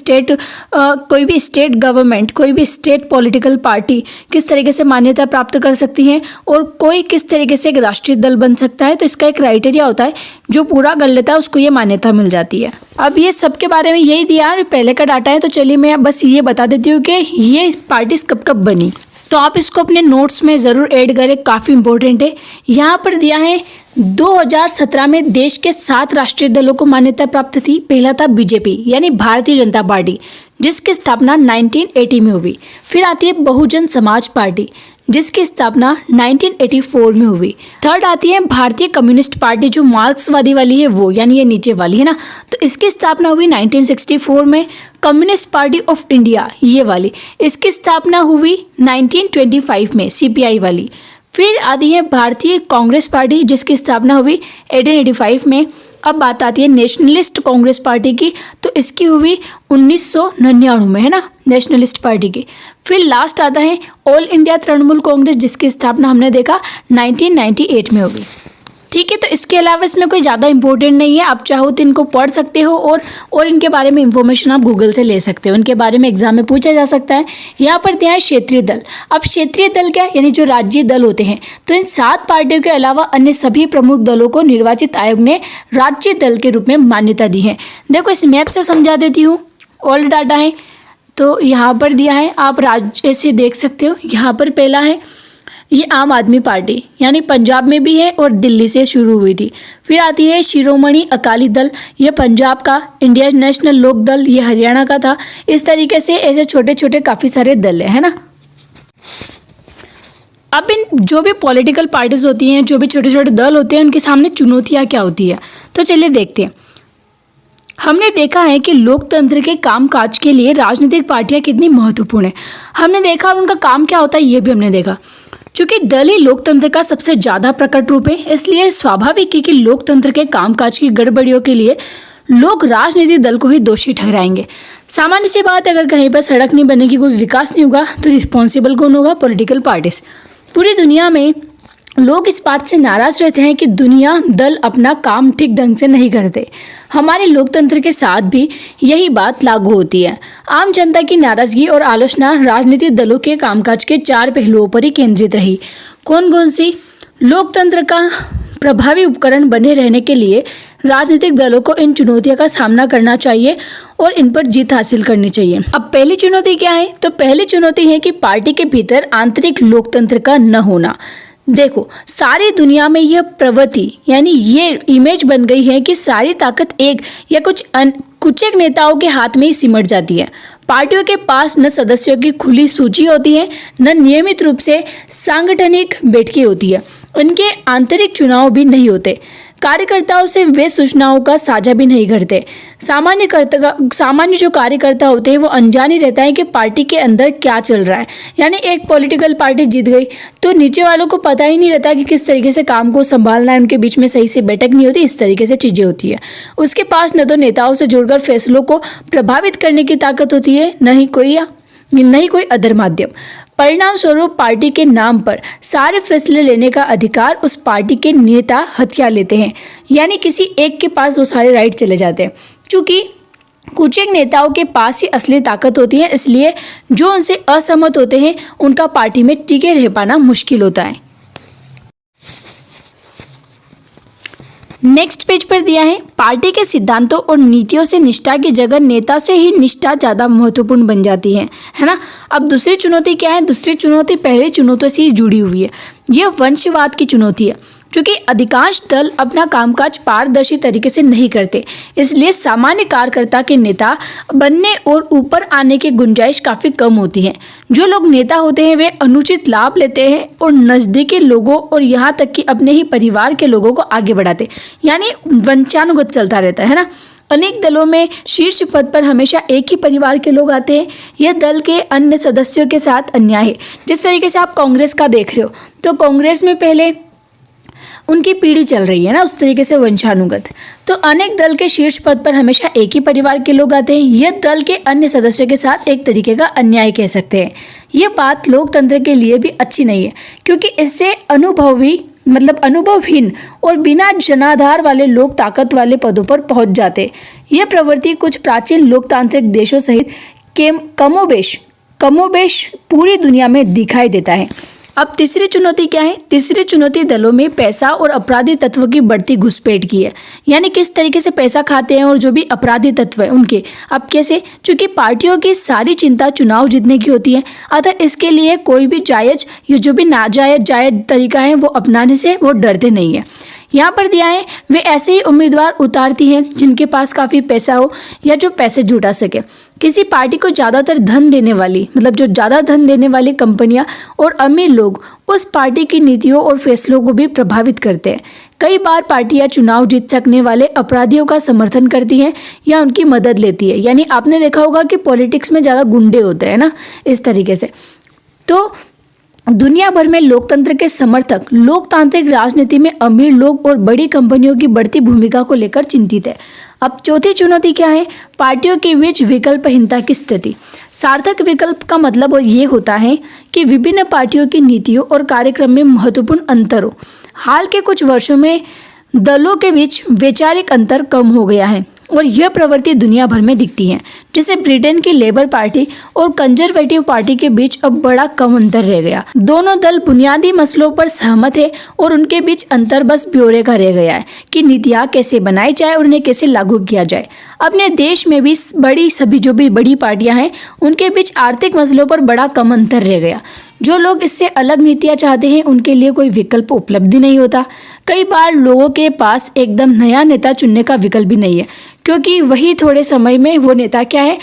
भी स्टेट गवर्नमेंट, कोई भी स्टेट पॉलिटिकल पार्टी किस तरीके से मान्यता प्राप्त कर सकती है और कोई किस तरीके से एक राष्ट्रीय दल बन सकता है। तो इसका एक क्राइटेरिया होता है, जो पूरा कर लेता है उसको ये मान्यता मिल जाती है। अब ये सबके बारे में यही दिया है, पहले का डाटा है। तो चलिए मैं बस ये बता देती हूँ कि ये पार्टीज कब कब बनी, तो आप इसको अपने नोट्स में ज़रूर ऐड करें, काफ़ी इंपॉर्टेंट है। यहाँ पर दिया है 2017 में देश के 7 राष्ट्रीय दलों को मान्यता प्राप्त थी। पहला था बीजेपी यानी भारतीय जनता पार्टी, जिसकी स्थापना 1980 में हुई। फिर आती है बहुजन समाज पार्टी, जिसकी स्थापना 1984 में हुई। थर्ड आती है भारतीय कम्युनिस्ट पार्टी, जो मार्क्सवादी वाली है वो, यानी ये नीचे वाली है ना, तो इसकी स्थापना हुई 1964 में। कम्युनिस्ट पार्टी ऑफ इंडिया, ये वाली, इसकी स्थापना हुई 1925 में, सीपीआई वाली। फिर आती है भारतीय कांग्रेस पार्टी, जिसकी स्थापना हुई 1885 में। अब बात आती है नेशनलिस्ट कांग्रेस पार्टी की, तो इसकी हुई 1999 में, है ना, नेशनलिस्ट पार्टी की। फिर लास्ट आता है ऑल इंडिया तृणमूल कांग्रेस, जिसकी स्थापना हमने देखा 1998 में होगी। ठीक है, तो इसके अलावा इसमें कोई ज़्यादा इंपॉर्टेंट नहीं है। आप चाहो तो इनको पढ़ सकते हो और इनके बारे में इंफॉर्मेशन आप गूगल से ले सकते हो। इनके बारे में एग्जाम में पूछा जा सकता है। यहाँ पर दिया है क्षेत्रीय दल। अब क्षेत्रीय दल क्या है, यानी जो राज्य दल होते हैं। तो इन 7 पार्टियों के अलावा अन्य सभी प्रमुख दलों को निर्वाचित आयोग ने राज्य दल के रूप में मान्यता दी है। देखो इस मैप से समझा देती हूँ, ऑल डाटा है। तो यहाँ पर दिया है, आप राज्य से देख सकते हो। यहाँ पर पहला है ये आम आदमी पार्टी, यानी पंजाब में भी है और दिल्ली से शुरू हुई थी। फिर आती है शिरोमणि अकाली दल, ये पंजाब का। इंडियन नेशनल लोक दल, ये हरियाणा का था। इस तरीके से ऐसे छोटे छोटे काफ़ी सारे दल है ना। अब इन जो भी पॉलिटिकल पार्टीज होती हैं, जो भी छोटे छोटे दल होते हैं, उनके सामने चुनौतियाँ क्या होती है, तो चलिए देखते हैं। हमने देखा है कि लोकतंत्र के कामकाज के लिए राजनीतिक पार्टियां कितनी महत्वपूर्ण है। हमने देखा और उनका काम क्या होता है ये भी हमने देखा। चूंकि दल ही लोकतंत्र का सबसे ज़्यादा प्रकट रूप है, इसलिए स्वाभाविक है कि लोकतंत्र के कामकाज की गड़बड़ियों के लिए लोग राजनीतिक दल को ही दोषी ठहराएंगे। सामान्य सी बात है, अगर कहीं पर सड़क नहीं बनेगी, कोई विकास नहीं होगा, तो रिस्पॉन्सिबल कौन होगा? Political parties. पूरी दुनिया में लोग इस बात से नाराज रहते हैं कि दुनिया दल अपना काम ठीक ढंग से नहीं करते। हमारे लोकतंत्र के साथ भी यही बात लागू होती है। आम जनता की नाराजगी और आलोचना राजनीतिक दलों के कामकाज के 4 पहलुओं पर ही केंद्रित रही। कौन कौन सी? लोकतंत्र का प्रभावी उपकरण बने रहने के लिए राजनीतिक दलों को इन चुनौतियों का सामना करना चाहिए और इन पर जीत हासिल करनी चाहिए। अब पहली चुनौती क्या है? तो पहली चुनौती है कि पार्टी के भीतर आंतरिक लोकतंत्र का न होना। देखो सारी दुनिया में यह प्रवृत्ति यानी ये इमेज बन गई है कि सारी ताकत एक या कुछ एक नेताओं के हाथ में ही सिमट जाती है। पार्टियों के पास न सदस्यों की खुली सूची होती है, न नियमित रूप से सांगठनिक बैठकें होती है। उनके आंतरिक चुनाव भी नहीं होते। कार्यकर्ताओं से वे सूचनाओं का साझा भी नहीं करते। सामान्य जो कार्यकर्ता होते हैं वो अनजान ही रहता है कि पार्टी के अंदर क्या चल रहा है। यानी एक पॉलिटिकल पार्टी जीत गई तो नीचे वालों को पता ही नहीं रहता कि किस तरीके से काम को संभालना है, उनके बीच में सही से बैठक नहीं होती, इस तरीके से चीज़ें होती है। उसके पास न तो नेताओं से जुड़कर फैसलों को प्रभावित करने की ताकत होती है, नहीं कोई अदर माध्यम। परिणाम स्वरूप पार्टी के नाम पर सारे फैसले लेने का अधिकार उस पार्टी के नेता हथिया लेते हैं। यानी किसी एक के पास वो सारे राइट चले जाते हैं। चूंकि कुछ एक नेताओं के पास ही असली ताकत होती है, इसलिए जो उनसे असहमत होते हैं उनका पार्टी में टिके रह पाना मुश्किल होता है। नेक्स्ट पेज पर दिया है, पार्टी के सिद्धांतों और नीतियों से निष्ठा की जगह नेता से ही निष्ठा ज़्यादा महत्वपूर्ण बन जाती है ना। अब दूसरी चुनौती क्या है? दूसरी चुनौती पहली चुनौती से ही जुड़ी हुई है। यह वंशवाद की चुनौती है। क्योंकि अधिकांश दल अपना कामकाज पारदर्शी तरीके से नहीं करते, इसलिए सामान्य कार्यकर्ता के नेता बनने और ऊपर आने की गुंजाइश काफ़ी कम होती है। जो लोग नेता होते हैं वे अनुचित लाभ लेते हैं और नज़दीकी लोगों और यहाँ तक कि अपने ही परिवार के लोगों को आगे बढ़ाते, यानी वंशानुगत चलता रहता है ना। अनेक दलों में शीर्ष पद पर हमेशा एक ही परिवार के लोग आते हैं। यह दल के अन्य सदस्यों के साथ अन्याय है। जिस तरीके से आप कांग्रेस का देख रहे हो, तो कांग्रेस में पहले उनकी पीढ़ी चल रही है ना, उस तरीके से वंशानुगत। तो अनेक दल के शीर्ष पद पर हमेशा एक ही परिवार के लोग आते हैं। यह दल के अन्य सदस्यों के साथ एक तरीके का अन्याय कह सकते हैं। यह बात लोकतंत्र के लिए भी अच्छी नहीं है, क्योंकि इससे अनुभवहीन और बिना जनाधार वाले लोग ताकत वाले पदों पर पहुंच जाते। यह प्रवृत्ति कुछ प्राचीन लोकतांत्रिक देशों सहित कमोबेश पूरी दुनिया में दिखाई देता है। अब तीसरी चुनौती क्या है? तीसरी चुनौती दलों में पैसा और अपराधी तत्व की बढ़ती घुसपैठ की है। यानी किस तरीके से पैसा खाते हैं और जो भी अपराधी तत्व है उनके। अब कैसे? चूंकि पार्टियों की सारी चिंता चुनाव जीतने की होती है, अतः इसके लिए कोई भी जायज या जो भी नाजायज तरीका है वो अपनाने से वो डरते नहीं है। यहाँ पर दिया है, वे ऐसे ही उम्मीदवार उतारती हैं जिनके पास काफ़ी पैसा हो या जो पैसे जुटा सके। किसी पार्टी को ज़्यादातर धन देने वाली जो ज़्यादा धन देने वाली कंपनियां और अमीर लोग उस पार्टी की नीतियों और फैसलों को भी प्रभावित करते हैं। कई बार पार्टियां चुनाव जीत सकने वाले अपराधियों का समर्थन करती हैं या उनकी मदद लेती है। यानी आपने देखा होगा कि पॉलिटिक्स में ज़्यादा गुंडे होते हैं ना, इस तरीके से। तो दुनिया भर में लोकतंत्र के समर्थक लोकतांत्रिक राजनीति में अमीर लोग और बड़ी कंपनियों की बढ़ती भूमिका को लेकर चिंतित है। अब चौथी चुनौती क्या है? पार्टियों के बीच विकल्पहीनता की स्थिति। सार्थक विकल्प का मतलब ये होता है कि विभिन्न पार्टियों की नीतियों और कार्यक्रम में महत्वपूर्ण अंतर हो। हाल के कुछ वर्षों में दलों के बीच वैचारिक अंतर कम हो गया है और यह प्रवृत्ति दुनिया भर में दिखती है। जैसे ब्रिटेन की लेबर पार्टी और कंजर्वेटिव पार्टी के बीच अब बड़ा कम अंतर रह गया। दोनों दल बुनियादी मसलों पर सहमत है और उनके बीच अंतर बस ब्यौरे का रह गया है कि नीतियाँ कैसे बनाई जाए और उन्हें कैसे लागू किया जाए। अपने देश में भी जो भी बड़ी पार्टियां हैं उनके बीच आर्थिक मसलों पर बड़ा कम अंतर रह गया। जो लोग इससे अलग नीतियाँ चाहते हैं उनके लिए कोई विकल्प उपलब्ध नहीं होता। कई बार लोगों के पास एकदम नया नेता चुनने का विकल्प भी नहीं है, क्योंकि वही थोड़े समय में वो नेता क्या है,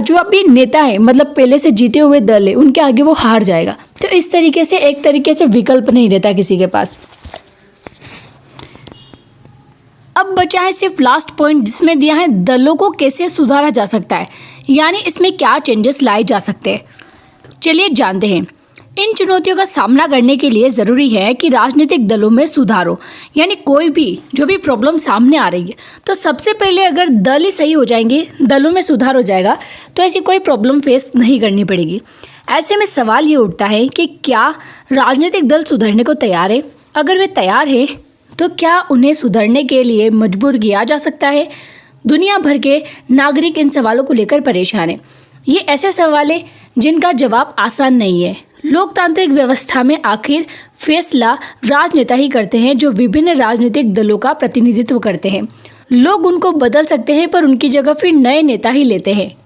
जो अभी नेता है पहले से जीते हुए दल है उनके आगे वो हार जाएगा। तो इस तरीके से एक तरीके से विकल्प नहीं रहता किसी के पास। अब बचा है सिर्फ लास्ट पॉइंट, जिसमें दिया है दलों को कैसे सुधारा जा सकता है, यानी इसमें क्या चेंजेस लाए जा सकते हैं। चलिए जानते हैं। इन चुनौतियों का सामना करने के लिए ज़रूरी है कि राजनीतिक दलों में सुधार हो। यानी कोई भी जो भी प्रॉब्लम सामने आ रही है तो सबसे पहले अगर दल ही सही हो जाएंगे, दलों में सुधार हो जाएगा, तो ऐसी कोई प्रॉब्लम फेस नहीं करनी पड़ेगी। ऐसे में सवाल ये उठता है कि क्या राजनीतिक दल सुधरने को तैयार है? अगर वे तैयार है तो क्या उन्हें सुधरने के लिए मजबूर किया जा सकता है? दुनिया भर के नागरिक इन सवालों को लेकर परेशान हैं। ये ऐसे सवाल हैं जिनका जवाब आसान नहीं है। लोकतांत्रिक व्यवस्था में आखिर फैसला राजनेता ही करते हैं, जो विभिन्न राजनीतिक दलों का प्रतिनिधित्व करते हैं। लोग उनको बदल सकते हैं पर उनकी जगह फिर नए नेता ही लेते हैं।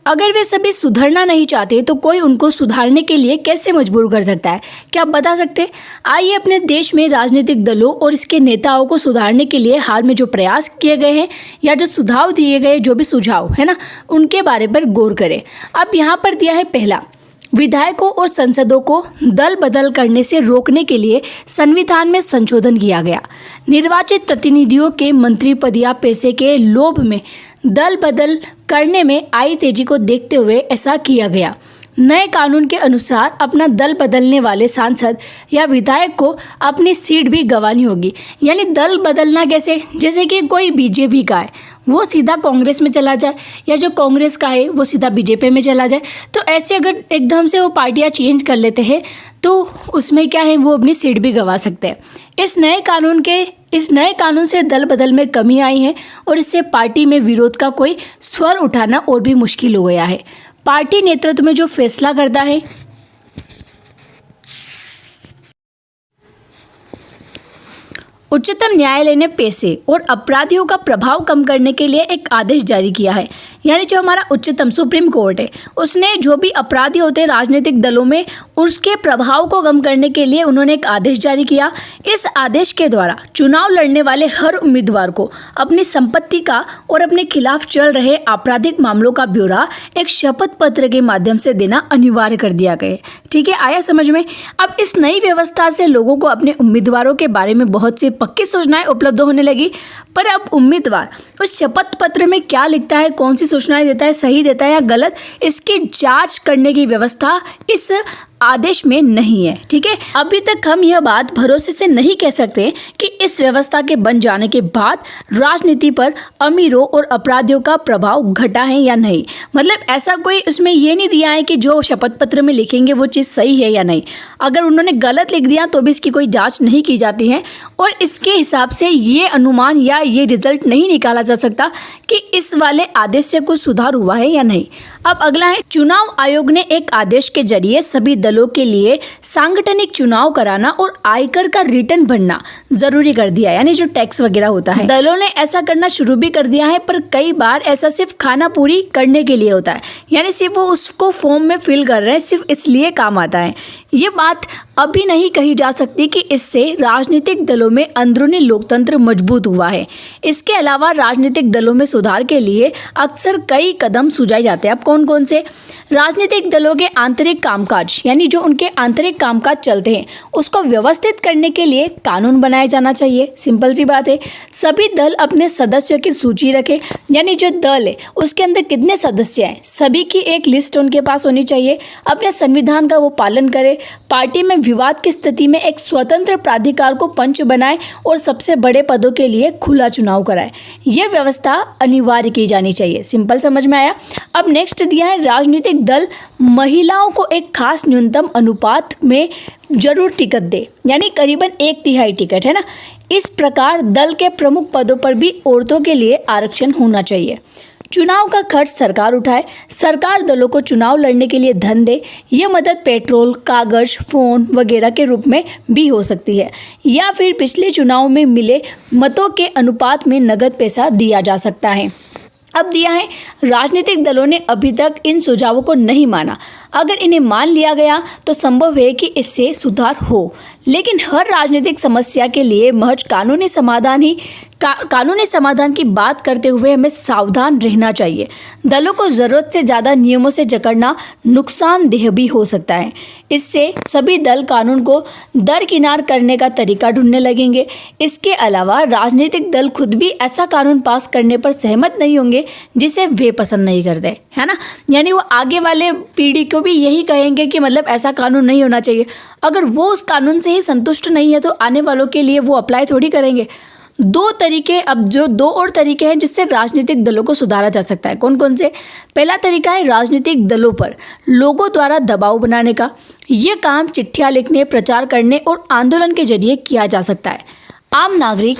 अगर वे सभी सुधरना नहीं चाहते तो कोई उनको सुधारने के लिए कैसे मजबूर कर सकता है? क्या आप बता सकते हैं? आइए अपने देश में राजनीतिक दलों और इसके नेताओं को सुधारने के लिए हाल में जो प्रयास किए गए हैं या जो सुझाव दिए गए, जो भी सुझाव है ना, उनके बारे पर गौर करें। अब यहाँ पर दिया है पहला, विधायकों और सांसदों को दल बदल करने से रोकने के लिए संविधान में संशोधन किया गया। निर्वाचित प्रतिनिधियों के मंत्री पद या पैसे के लोभ में दल बदल करने में आई तेजी को देखते हुए ऐसा किया गया। नए कानून के अनुसार अपना दल बदलने वाले सांसद या विधायक को अपनी सीट भी गंवानी होगी। यानी दल बदलना कैसे, जैसे कि कोई बीजेपी का है वो सीधा कांग्रेस में चला जाए, या जो कांग्रेस का है वो सीधा बीजेपी में चला जाए। तो ऐसे अगर एकदम से वो पार्टियां चेंज कर लेते हैं तो उसमें क्या है, वो अपनी सीट भी गंवा सकते हैं। इस नए कानून से दल बदल में कमी आई है और इससे पार्टी में विरोध का कोई स्वर उठाना और भी मुश्किल हो गया है। पार्टी नेतृत्व में जो फैसला करता है, उच्चतम न्यायालय ने पैसे और अपराधियों का प्रभाव कम करने के लिए एक आदेश जारी किया है। यानी जो हमारा उच्चतम सुप्रीम कोर्ट है उसने जो भी अपराधी होते हैं राजनीतिक दलों में उसके प्रभाव को कम करने के लिए उन्होंने एक आदेश जारी किया। इस आदेश के द्वारा चुनाव लड़ने वाले हर उम्मीदवार को अपनी संपत्ति का और अपने खिलाफ चल रहे आपराधिक मामलों का ब्यौरा एक शपथ पत्र के माध्यम से देना अनिवार्य कर दिया गया है। ठीक है, आया समझ में। अब इस नई व्यवस्था से लोगों को अपने उम्मीदवारों के बारे में बहुत सी पक्की सूचनाएं उपलब्ध होने लगी। पर अब उम्मीदवार उस शपथ पत्र में क्या लिखता है, कौन सी सूचनाएं देता है, सही देता है या गलत, इसकी जांच करने की व्यवस्था इस आदेश में नहीं है। ठीक है, अभी तक हम यह बात भरोसे से नहीं कह सकते कि इस व्यवस्था के बन जाने के बाद राजनीति पर अमीरों और अपराधियों का प्रभाव घटा है या नहीं। मतलब ऐसा कोई उसमें ये नहीं दिया है कि जो शपथ पत्र में लिखेंगे वो चीज़ सही है या नहीं। अगर उन्होंने गलत लिख दिया तो भी इसकी कोई जांच नहीं की जाती है और इसके हिसाब से ये अनुमान या ये रिजल्ट नहीं निकाला जा सकता कि इस वाले आदेश से कुछ सुधार हुआ है या नहीं। अब अगला है, चुनाव आयोग ने एक आदेश के जरिए सभी दलों के लिए सांगठनिक चुनाव कराना और आयकर का रिटर्न भरना जरूरी कर दिया। यानी जो टैक्स वगैरह होता है दलों ने ऐसा करना शुरू भी कर दिया है, पर कई बार ऐसा सिर्फ खाना पूरी करने के लिए होता है। यानी सिर्फ वो उसको फॉर्म में फिल कर रहे हैं, सिर्फ इसलिए काम आता है। ये बात अभी नहीं कही जा सकती कि इससे राजनीतिक दलों में अंदरूनी लोकतंत्र मजबूत हुआ है। इसके अलावा राजनीतिक दलों में सुधार के लिए अक्सर कई कदम सुझाए जाते हैं। अब कौन कौन से? राजनीतिक दलों के आंतरिक कामकाज, यानी जो उनके आंतरिक कामकाज चलते हैं उसको व्यवस्थित करने के लिए कानून बनाया जाना चाहिए। सिंपल सी बात है। सभी दल अपने सदस्यों की सूची रखें, यानी जो दल है उसके अंदर कितने सदस्य हैं सभी की एक लिस्ट उनके पास होनी चाहिए। अपने संविधान का वो पालन करे। पार्टी में विवाद की स्थिति में एक स्वतंत्र प्राधिकार को पंच बनाए और सबसे बड़े पदों के लिए खुला चुनाव कराए। यह व्यवस्था अनिवार्य की जानी चाहिए। सिंपल समझ में आया। अब नेक्स्ट दिया है, राजनीतिक दल महिलाओं को एक खास न्यूनतम अनुपात में जरूर टिकट दे, यानी करीबन 1/3 टिकट है ना। इस प्रकार दल के प्रमुख पदों पर भी औरतों के लिए आरक्षण होना चाहिए। चुनाव का खर्च सरकार उठाए। सरकार दलों को चुनाव लड़ने के लिए धन दे। ये मदद पेट्रोल, कागज, फोन वगैरह के रूप में भी हो सकती है, या फिर पिछले चुनाव में मिले मतों के अनुपात में नगद पैसा दिया जा सकता है। अब दिया है, राजनीतिक दलों ने अभी तक इन सुझावों को नहीं माना। अगर इन्हें मान लिया गया तो संभव है कि इससे सुधार हो, लेकिन हर राजनीतिक समस्या के लिए महज कानूनी समाधान की बात करते हुए हमें सावधान रहना चाहिए। दलों को ज़रूरत से ज़्यादा नियमों से जकड़ना नुकसानदेह भी हो सकता है। इससे सभी दल कानून को दरकिनार करने का तरीका ढूंढने लगेंगे। इसके अलावा राजनीतिक दल खुद भी ऐसा कानून पास करने पर सहमत नहीं होंगे जिसे वे पसंद नहीं करते, है ना। यानी वो आगे वाले पीढ़ी को भी यही कहेंगे कि मतलब ऐसा कानून नहीं होना चाहिए। अगर वो उस कानून से ही संतुष्ट नहीं है तो आने वालों के लिए वो अप्लाई थोड़ी करेंगे। दो और तरीके हैं जिससे राजनीतिक दलों को सुधारा जा सकता है। कौन कौन से? पहला तरीका है राजनीतिक दलों पर लोगों द्वारा दबाव बनाने का। ये काम चिट्ठियां लिखने, प्रचार करने और आंदोलन के जरिए किया जा सकता है। आम नागरिक,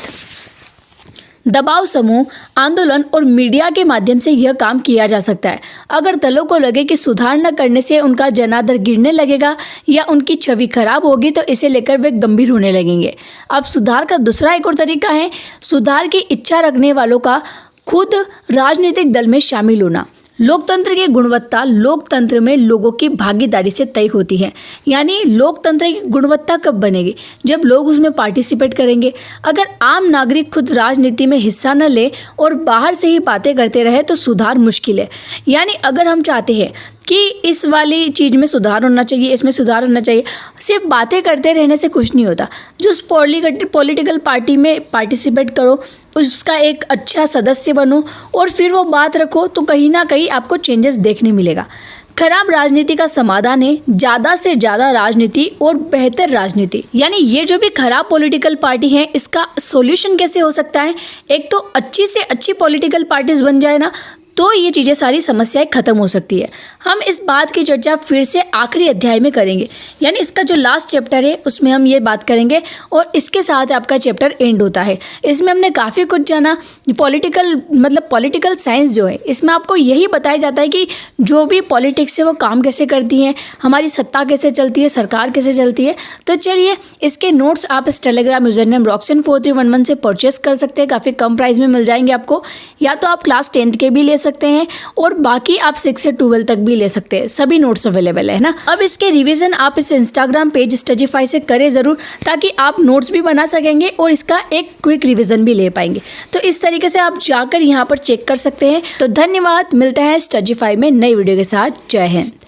दबाव समूह, आंदोलन और मीडिया के माध्यम से यह काम किया जा सकता है। अगर दलों को लगे कि सुधार न करने से उनका जनादर गिरने लगेगा या उनकी छवि खराब होगी तो इसे लेकर वे गंभीर होने लगेंगे। अब सुधार का दूसरा एक और तरीका है सुधार की इच्छा रखने वालों का खुद राजनीतिक दल में शामिल होना। लोकतंत्र की गुणवत्ता लोकतंत्र में लोगों की भागीदारी से तय होती है। यानी लोकतंत्र की गुणवत्ता कब बनेगी? जब लोग उसमें पार्टिसिपेट करेंगे। अगर आम नागरिक खुद राजनीति में हिस्सा न ले और बाहर से ही बातें करते रहे तो सुधार मुश्किल है। यानी अगर हम चाहते हैं कि इस वाली चीज़ में सुधार होना चाहिए, इसमें सुधार होना चाहिए। सिर्फ बातें करते रहने से कुछ नहीं होता। जो उस पॉलिटिकल पार्टी में पार्टिसिपेट करो, उसका एक अच्छा सदस्य बनो और फिर वो बात रखो, तो कहीं ना कहीं आपको चेंजेस देखने मिलेगा। खराब राजनीति का समाधान है ज़्यादा से ज़्यादा राजनीति और बेहतर राजनीति। यानी ये जो भी खराब पॉलिटिकल पार्टी है, इसका सॉल्यूशन कैसे हो सकता है? एक तो अच्छी से अच्छी पॉलिटिकल पार्टीज बन जाए ना, तो ये चीज़ें सारी समस्याएं खत्म हो सकती है। हम इस बात की चर्चा फिर से आखिरी अध्याय में करेंगे, यानी इसका जो लास्ट चैप्टर है उसमें हम ये बात करेंगे और इसके साथ आपका चैप्टर एंड होता है। इसमें हमने काफ़ी कुछ जाना। पॉलिटिकल साइंस जो है, इसमें आपको यही बताया जाता है कि जो भी पॉलिटिक्स है वो काम कैसे करती है, हमारी सत्ता कैसे चलती है, सरकार कैसे चलती है। तो चलिए, इसके नोट्स आप इस टेलीग्राम यूजर नेम roxin4311 से परचेस कर सकते हैं। काफ़ी कम प्राइस में मिल जाएंगे आपको, या तो आप क्लास 10th के भी ले सकते हैं और बाकी आप 6 से 12 तक भी ले सकते हैं। सभी नोट्स अवेलेबल है ना। अब इसके रिवीजन आप इस इंस्टाग्राम पेज स्टडीफाई से करें ज़रूर, ताकि आप नोट्स भी बना सकेंगे और इसका एक क्विक रिवीजन भी ले पाएंगे। तो इस तरीके से आप जाकर यहाँ पर चेक कर सकते हैं। तो धन्यवाद, मिलते हैं स्टडीफाई में नई वीडियो के साथ। जय हिंद।